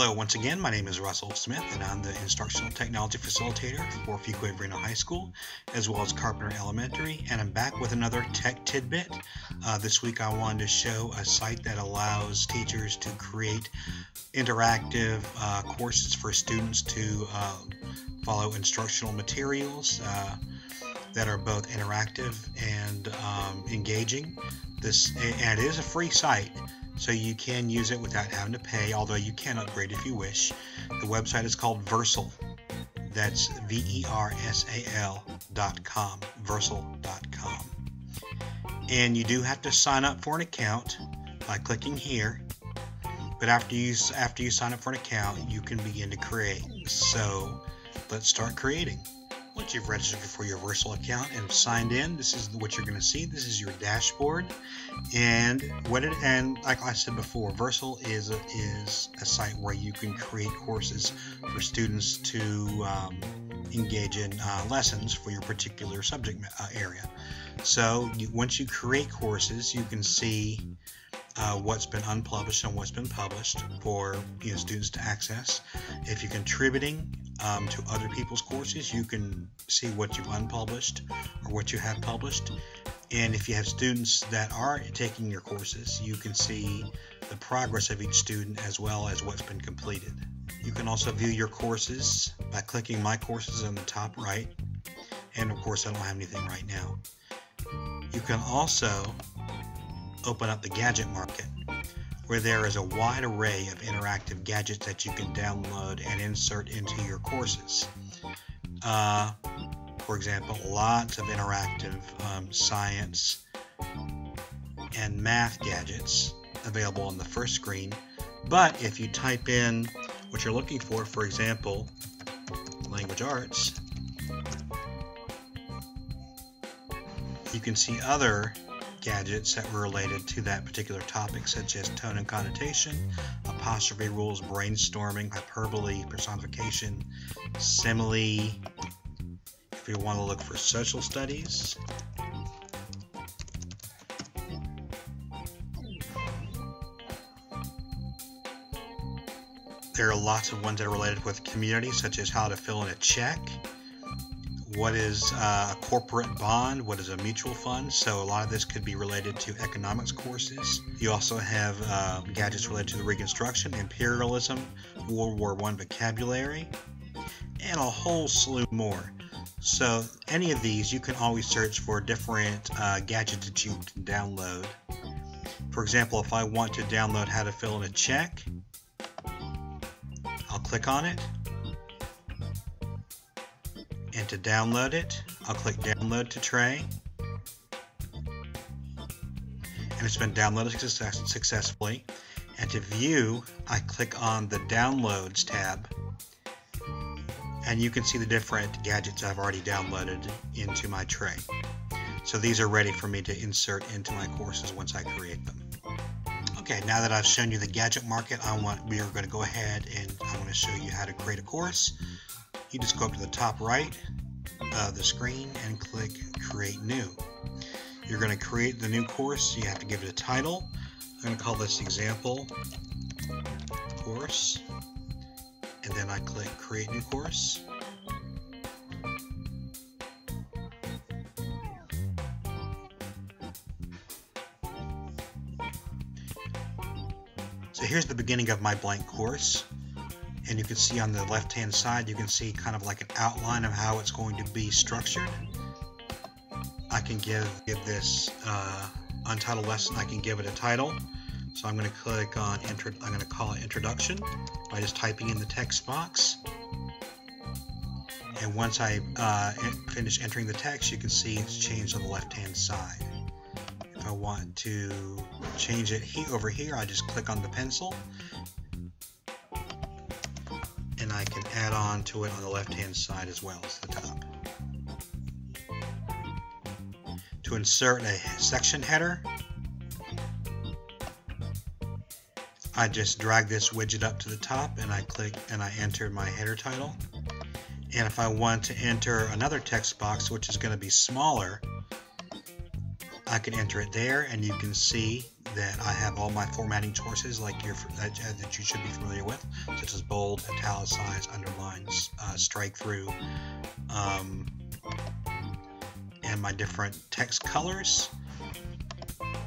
Hello, once again, my name is Russell Smith, and I'm the Instructional Technology Facilitator for Fuquay-Varina High School, as well as Carpenter Elementary, and I'm back with another Tech Tidbit. This week I wanted to show a site that allows teachers to create interactive courses for students to follow instructional materials that are both interactive and engaging. And it is a free site, so you can use it without having to pay, although you can upgrade if you wish. The website is called Versal. That's Versal.com. Versal.com. And you do have to sign up for an account by clicking here. But after you sign up for an account, you can begin to create. So let's start creating. Once you've registered for your Versal account and signed in, this is what you're going to see. This is your dashboard, and like I said before, Versal is a site where you can create courses for students to engage in lessons for your particular subject area. So once you create courses, you can see what's been unpublished and what's been published for students to access. If you're contributing to other people's courses, you can see what you've unpublished or what you have published. And if you have students that are taking your courses, you can see the progress of each student as well as what's been completed. You can also view your courses by clicking My Courses on the top right. And of course, I don't have anything right now. You can also open up the gadget market, where there is a wide array of interactive gadgets that you can download and insert into your courses. For example, lots of interactive science and math gadgets available on the first screen. But if you type in what you're looking for example, language arts, you can see other gadgets that were related to that particular topic, such as tone and connotation, apostrophe rules, brainstorming, hyperbole, personification, simile. If you want to look for social studies, there are lots of ones that are related with community, such as how to fill in a check. What is a corporate bond? What is a mutual fund? So a lot of this could be related to economics courses. You also have gadgets related to the Reconstruction, imperialism, World War I vocabulary, and a whole slew more. So any of these, you can always search for different gadgets that you can download. For example, if I want to download how to fill in a check, I'll click on it. And to download it, I'll click Download to Tray. And it's been downloaded successfully. And to view, I click on the Downloads tab. And you can see the different gadgets I've already downloaded into my tray. So these are ready for me to insert into my courses once I create them. Okay, now that I've shown you the gadget market, we are going to go ahead and I'm going to show you how to create a course. You just go up to the top right of the screen and click Create New. You're going to create the new course. You have to give it a title. I'm going to call this Example Course. And then I click Create New Course. So here's the beginning of my blank course. And you can see on the left hand side, you can see kind of like an outline of how it's going to be structured. I can give this untitled lesson, I can give it a title. So I'm going to click on I'm going to call it Introduction by just typing in the text box. And once I finish entering the text, you can see it's changed on the left hand side. If I want to change it over here, I just click on the pencil. And I can add on to it on the left hand side as well as the top. To insert a section header, I just drag this widget up to the top and I click and I enter my header title. And if I want to enter another text box, which is going to be smaller, I can enter it there, and you can see that I have all my formatting choices that you should be familiar with, such as bold, italicize, underlines, strike through, and my different text colors.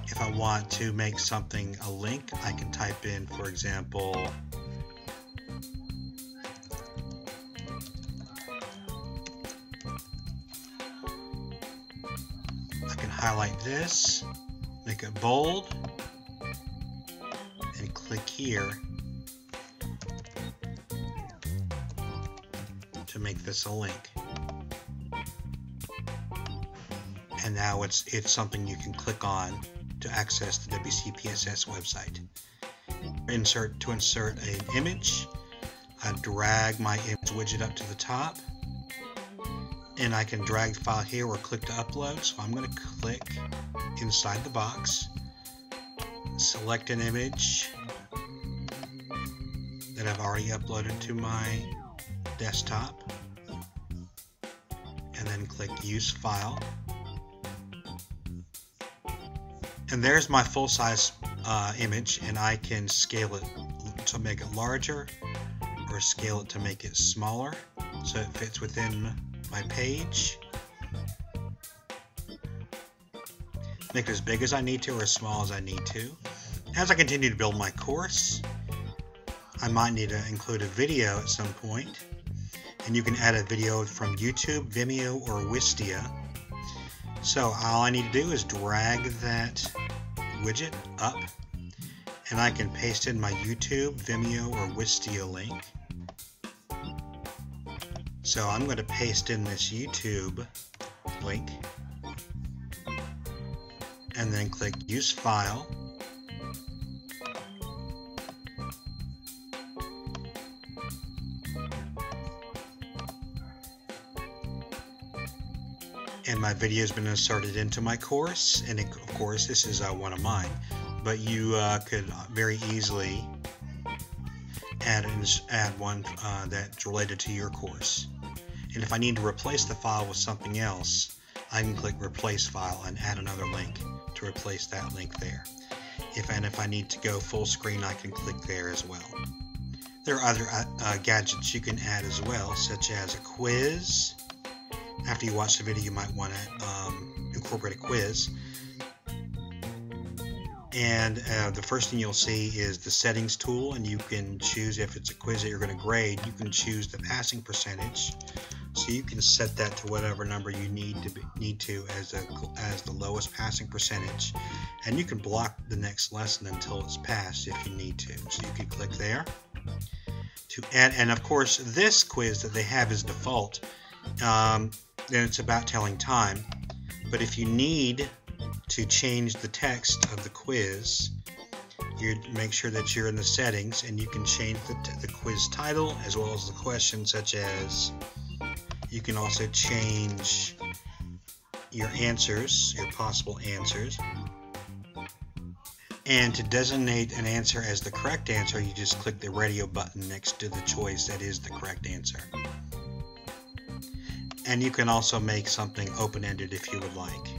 If I want to make something a link, I can type in, for example, I can highlight this, make it bold, and click here to make this a link. And now it's something you can click on to access the WCPSS website. To insert an image, I drag my image widget up to the top, and I can drag the file here or click to upload. So I'm going to click inside the box, select an image that I've already uploaded to my desktop, and then click Use File. And there's my full-size image, and I can scale it to make it larger or scale it to make it smaller so it fits within my page. Make it as big as I need to or as small as I need to. As I continue to build my course, I might need to include a video at some point, and you can add a video from YouTube, Vimeo, or Wistia. So all I need to do is drag that widget up, and I can paste in my YouTube, Vimeo, or Wistia link. So I'm going to paste in this YouTube link, and then click Use File. And my video has been inserted into my course, and of course this is one of mine, but you could very easily add one that's related to your course. And if I need to replace the file with something else, I can click Replace File and add another link to replace that link there. If I need to go full screen, I can click there as well. There are other gadgets you can add as well, such as a quiz. After you watch the video, you might want to incorporate a quiz. And the first thing you'll see is the settings tool, and you can choose, if it's a quiz that you're going to grade, you can choose the passing percentage. So you can set that to whatever number you need to as the lowest passing percentage, and you can block the next lesson until it's passed if you need to. So you can click there to add, and of course this quiz that they have is default. Then it's about telling time, but if you need to change the text of the quiz, you make sure that you're in the settings, and you can change the quiz title as well as the question, such as you can also change your answers, your possible answers. And to designate an answer as the correct answer, you just click the radio button next to the choice that is the correct answer. And you can also make something open-ended if you would like.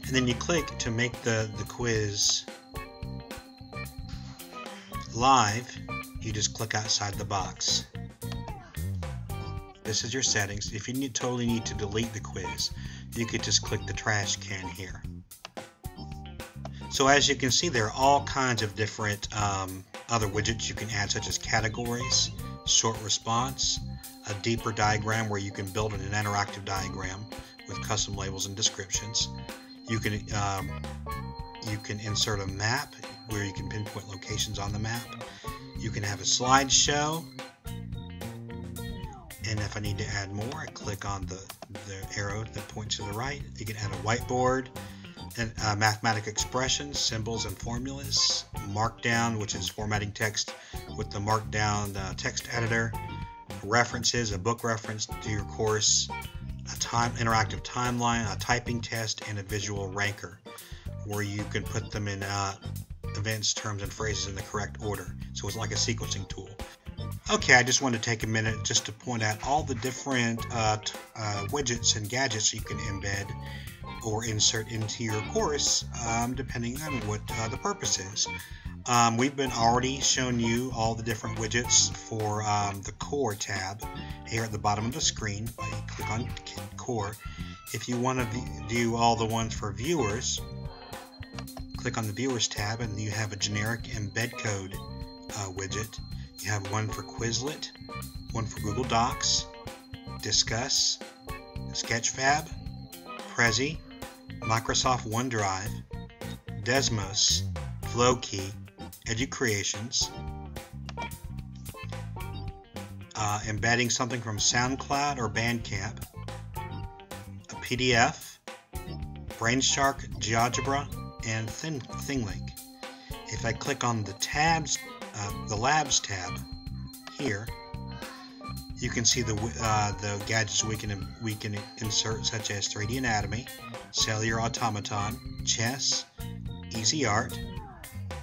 And then you click to make the quiz live. You just click outside the box. This is your settings. If you totally need to delete the quiz, you could just click the trash can here. So as you can see, there are all kinds of different other widgets you can add, such as categories, short response, a deeper diagram where you can build an interactive diagram with custom labels and descriptions. You can insert a map where you can pinpoint locations on the map. You can have a slideshow, and if I need to add more, I click on the arrow that points to the right. You can add a whiteboard, and mathematical expressions, symbols, and formulas. Markdown, which is formatting text with the Markdown text editor. References, a book reference to your course. A interactive timeline, a typing test, and a visual ranker, where you can put them in events, terms, and phrases in the correct order. So it's like a sequencing tool. Okay, I just want to take a minute just to point out all the different widgets and gadgets you can embed or insert into your course, depending on what the purpose is. We've been already showing you all the different widgets for the Core tab here at the bottom of the screen. You click on Core. If you want to view all the ones for viewers, click on the Viewers tab, and you have a generic embed code widget. You have one for Quizlet, one for Google Docs, Discuss, Sketchfab, Prezi, Microsoft OneDrive, Desmos, Flowkey, Educreations, embedding something from SoundCloud or Bandcamp, a PDF, Brainshark, GeoGebra, and ThingLink. If I click on the tabs, the Labs tab here, you can see the gadgets we can insert, such as 3D Anatomy, Cellular Automaton, Chess, Easy Art,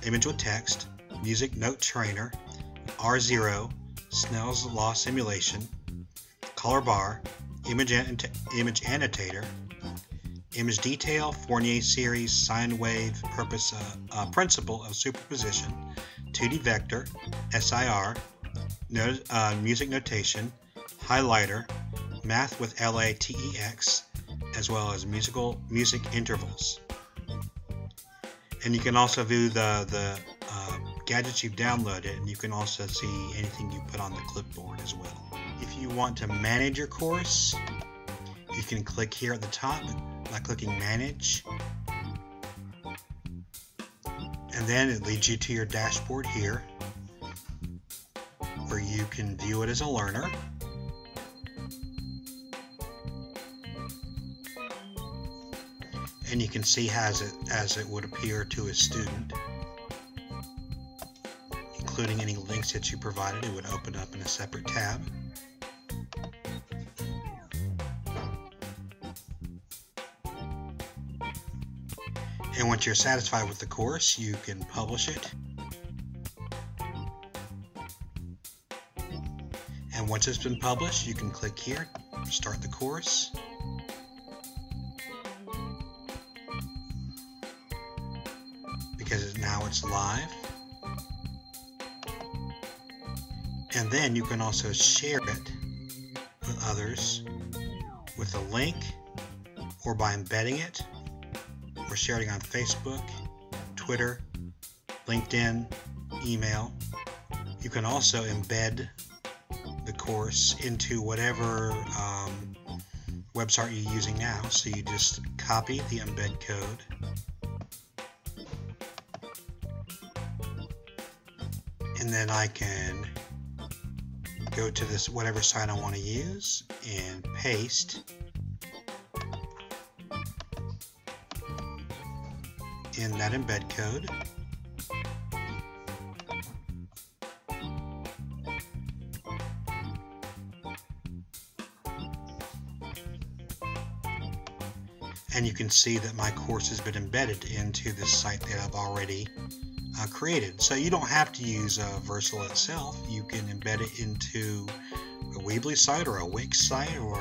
Image with Text, Music Note Trainer, R0, Snell's Law Simulation, Color Bar, Image Annotator, Image Detail, Fourier Series, Sine Wave, Principle of Superposition, 2D Vector, SIR, Music Notation, Highlighter, Math with LaTeX, as well as music intervals. And you can also view the gadgets you've downloaded, and you can also see anything you put on the clipboard as well. If you want to manage your course, you can click here at the top by clicking Manage, and then it leads you to your dashboard here, where you can view it as a learner. And you can see as it would appear to a student, including any links that you provided. It would open up in a separate tab. And once you're satisfied with the course, you can publish it. And once it's been published, you can click here, start the course. Because now it's live. And then you can also share it with others with a link, or by embedding it, or sharing on Facebook, Twitter, LinkedIn, email. You can also embed the course into whatever website you're using now. So you just copy the embed code, and then I can go to this whatever site I want to use and paste in that embed code. And you can see that my course has been embedded into this site that I've already created. So you don't have to use Versal itself. You can embed it into a Weebly site or a Wix site, or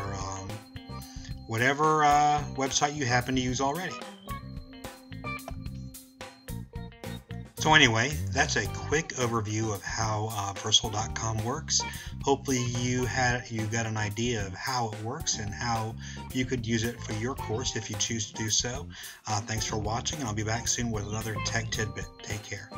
whatever website you happen to use already. So anyway, that's a quick overview of how Versal.com works. Hopefully you got an idea of how it works and how you could use it for your course if you choose to do so. Thanks for watching, and I'll be back soon with another tech tidbit. Take care.